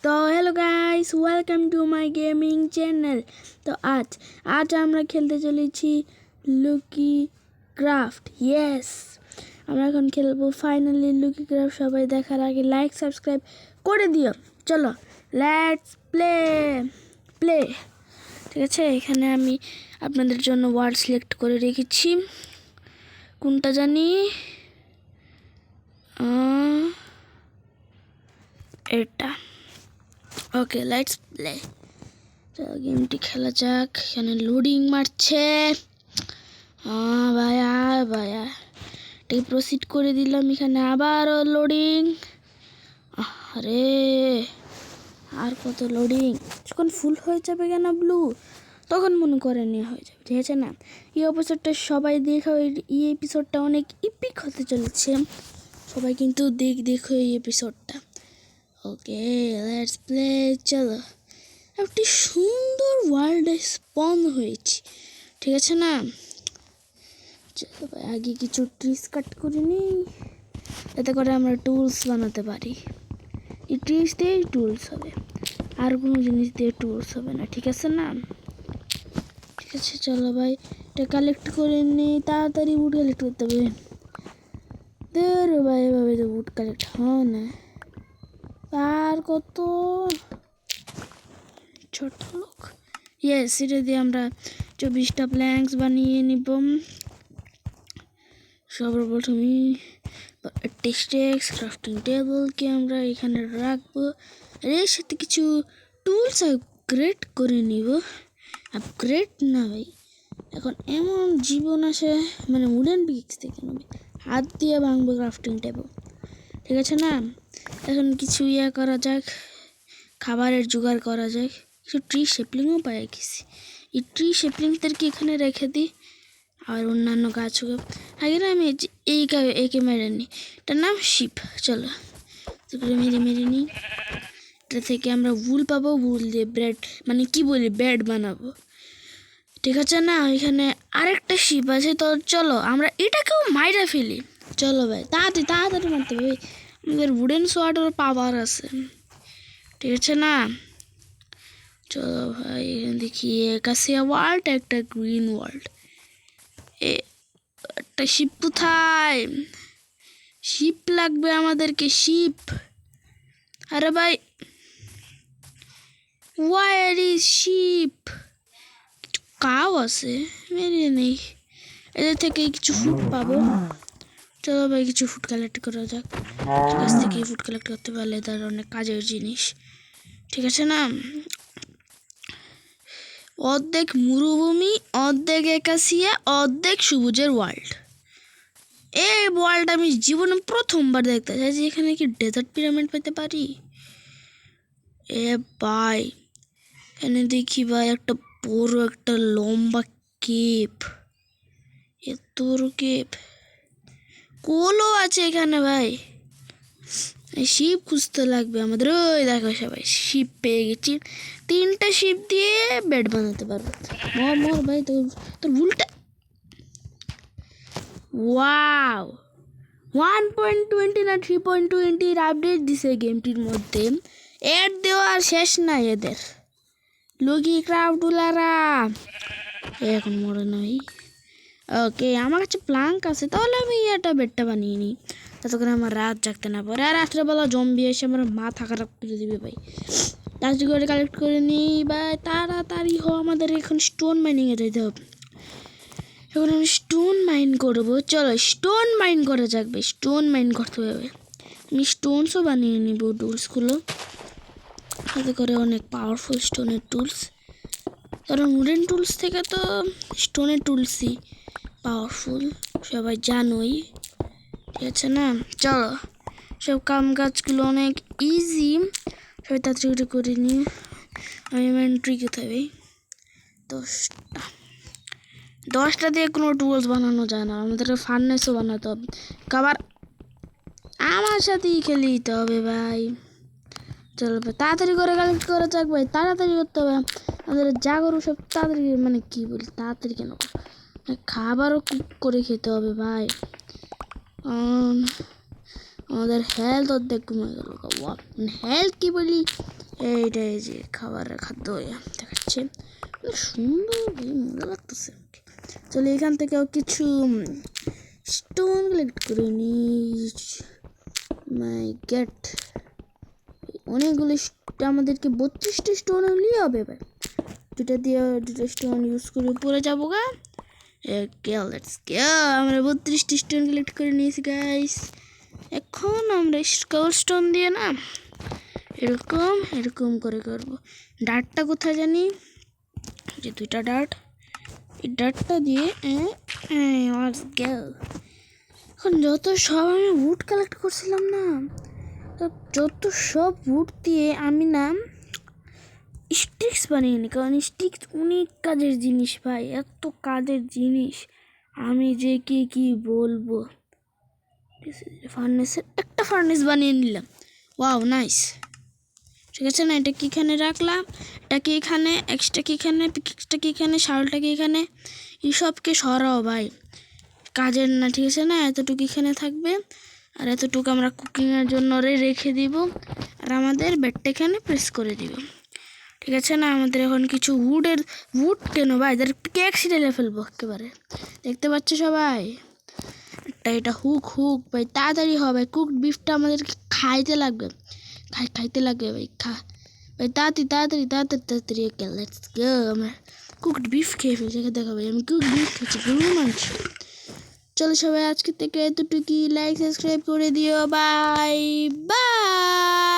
তো hello guys, welcome to my gaming channel. তো আজ আমরা খেলতে চলেছি লুকি ক্রাফট। ইয়েস, আমরা এখন খেলবো ফাইনালি লুকি ক্রাফট। সবাই দেখার আগে লাইক সাবস্ক্রাইব করে দিও। চলো লেটস প্লে। ঠিক আছে, এখানে আমি আপনাদের জন্য ওয়ার্ড সিলেক্ট করে রেখেছি। কোনটা জানি, এটা। ওকে, লেটস প্লে। চলো গেমটি খেলা যাক। এখানে লোডিং মারছে। ভাইয়া এটাকে প্রসিড করে দিলাম। এখানে আবারও লোডিং। আরে আর কত লোডিং। যখন ফুল হয়ে যাবে কেন ব্লু, তখন মনে করে নিয়ে হয়ে যাবে। ঠিক আছে না? এই এপিসোডটা সবাই দেখো। এই এপিসোডটা অনেক ইপিক হতে চলেছে। সবাই কিন্তু দেখো এই এপিসোডটা। ওকে, লেটস প্লে। চলো, একটি সুন্দর ওয়ার্ল্ডে স্পন হয়েছি। ঠিক আছে না? চলো ভাই, আগে কিছু ট্রিস কাট করে নিই, যাতে করে আমরা টুলস বানাতে পারি। এই ট্রিস দিয়েই টুলস হবে, আর কোনো জিনিস দিয়ে টুলস হবে না। ঠিক আছে না? ঠিক আছে, চলো ভাই এটা কালেক্ট করে নিই। তাড়াতাড়ি উড কালেক্ট করতে হবে। ভাই এভাবে তো উড কালেক্ট হয় না। আর কত ছোট লোক। ইয়েস, এটা দিয়ে আমরা 24টা প্ল্যাঙ্কস বানিয়ে নিব। সর্বপ্রথমে টেক্সটেক্স ক্রাফটিং টেবিলকে আমরা এখানে রাখবো। এর সাথে কিছু টুলস আপগ্রেড করে নিব। আপগ্রেড না ভাই, এখন এমন জীবন আসে, মানে উডেন পিক্স থেকে নেবে, হাত দিয়ে ভাঙবো ক্রাফটিং টেবিল। ঠিক আছে না? এখন কিছু করা যাক, খাবারের জোগাড় করা যাক। কিছু ট্রি শেপলিংও পাই গেছি। এই ট্রি শেপলিংদেরকে এখানে রেখে দিই। আর অন্যান্য গাছও আগে না, আমি একে মেরে নিই। এটার নাম শিপ। চলো মেরে নিই। এটা থেকে আমরা উল পাবো। উল দিয়ে ব্রেড, মানে কি বলি, ব্রেড বানাবো। ঠিক আছে না? এখানে আরেকটা শিপ আছে। তো চলো আমরা এটাকেও মাইরা ফেলি। চলো ভাই, তাড়াতাড়ি মারতে হবে। আমাদের উডেন সোয়ার্ডের পাওয়ার আছে। ঠিক আছে না? চলো ভাই, এখানে দেখি কাসিয়া ওয়ার্ল্ড, একটা গ্রিন ওয়ার্ল্ড। একটা শিপ কোথায়? শিপ লাগবে আমাদেরকে, শিপ। আরে ভাই, ওয়ার ইজ শিপ? কিছু কাউ আছে, মেরে নেই। এদের থেকে কিছু ফুড পাবো। চলো ভাই, কিছু ফুড কালেক্ট করা যাক। গাছ থেকে ফুড কালেক্ট করতে পারলে তার অনেক কাজের জিনিস। ঠিক আছে না? অর্ধেক মরুভূমি, অর্ধেক একাশিয়া, অর্ধেক সবুজের ওয়ার্ল্ড। এই ওয়ার্ল্ড আমি জীবনে প্রথমবার দেখতে চাইছি। এখানে কি ডেজার্ট পিরামিড পেতে পারি? এ ভাই, এখানে দেখি ভাই একটা বড় একটা লম্বা কেপ। এত বড় কেপ। কোলও আছে এখানে ভাই। শিপ খুঁজতে লাগবে আমাদের। ওই দেখো সবাই, শিপ পেয়ে গেছি। 3টা শিপ দিয়ে বেড বানাতে পারবো। মর ভাই, তোর উল্টা। ওয়াও, 1.20 না 3.20 আপডেট দিছে গেমটির মধ্যে। এর দেওয়ার শেষ নাই এদের। লুকি ক্রাফটুলারা এখন মরে নাই। ওকে, আমার কাছে প্লাঙ্ক আছে, তাহলে আমি এটা বেডটা বানিয়ে নিই, তাতে করে আমার রাত জাগতে না পারে। আর রাত্রেবেলা জম্বি এসে আমার মাথা খারাপ করে দিবে ভাই। তাড়াতাড়ি করে কালেক্ট করে নিই ভাই, তাড়াতাড়ি আমাদের এখন স্টোন মাইনিংয়ে যেতে হবে। এখন আমি স্টোন মাইন করবো। চলো স্টোন মাইন করা যাক ভাই। স্টোন মাইন করতে হবে। আমি স্টোনসও বানিয়ে নিব, টুলসগুলো, তাতে করে অনেক পাওয়ারফুল স্টোনের টুলস। কারণ উডেন টুলস থেকে তো স্টোনের টুলসই পাওয়ারফুল, সবাই জানোই। ঠিক আছে না? চলো, সব কাম কাজগুলো অনেক ইজি, সবাই তাড়াতাড়ি করে নিয়ে আমি এন্ট্রি করতে হবে। 10টা দিয়ে কোনো টুলস বানানো যায় না, আমাদের ফার্নেসও বানাতে হবে। খাবার আমার সাথেই খেলে দিতে হবে ভাই। চলো ভাই, তাড়াতাড়ি করে কালেক্ট করা যাক ভাই। তাড়াতাড়ি করতে হবে আমাদের। জাগরু সব তাড়াতাড়ি, মানে কি বলি, তাড়াতাড়ি কেন, খাবারও কুক করে খেতে হবে ভাই। আমাদের হেলথ অর্ধেক কমে গেল। হেলথ কি বলি, এইটাই যে খাবারের খাদ্য দেখাচ্ছে, সুন্দর মজা লাগতেছে। চলো এখান থেকেও কিছু স্টোন কালেক্ট করে নি। মাই গেট, অনেকগুলো আমাদেরকে 32টা স্টোন নিয়ে হবে ভাই। দুটো স্টোন ইউজ করে পরে যাবো গা। লেটস গো, আমরা 32টা স্টোন কালেক্ট করে নিয়েছি গাইস। এখন আমরা স্টোন দিয়ে না এরকম এরকম করে করবো। ডাটটা কোথায় জানি, যে 2টা ডাট, এই ডাটটা দিয়ে এখন যত সব আমি উড কালেক্ট করছিলাম না, যত সব উড দিয়ে আমি না স্টিক্স বানিয়ে নি, কারণ স্টিক্স অনেক কাজের জিনিস ভাই, এত কাজের জিনিস আমি যে কি বলবো। ফার্নেসের একটা ফার্নেস বানিয়ে নিলাম, ওয়াও নাইস। ঠিক আছে না, এটা কি এখানে রাখলাম, এটা কি এখানে, এক্সটা কি এখানে, পিকেক্সটা কি এখানে, শালটা কি এখানে, এইসবকে সরাও ভাই, কাজের না। ঠিক আছে না, এতটুকু এখানে থাকবে আর এতটুকু আমরা কুকিংয়ের জন্য রেখে দিব, আর আমাদের বেডটা এখানে প্রেস করে দিব। ঠিক আছে না, আমাদের এখন কিছু উড কেন ভাই, এদের পিকেক্স ঢেলে ফেলবো একেবারে। দেখতে পাচ্ছ সবাই, এটা হুক ভাই, তাড়াতাড়ি হবে। কুকড বিফটা আমাদের খাইতে লাগবে ভাই, ভাই তাড়াতাড়ি। ওকে লেটস গো, আমরা কুকড বিফ খেয়ে ফেলছি। দেখো ভাই, আমি কুকড বিফ খেয়েছি, গরুর মাংস। চলো সবাই আজকে থেকে এতটুকুই, লাইক সাবস্ক্রাইব করে দিও, বাই বাই।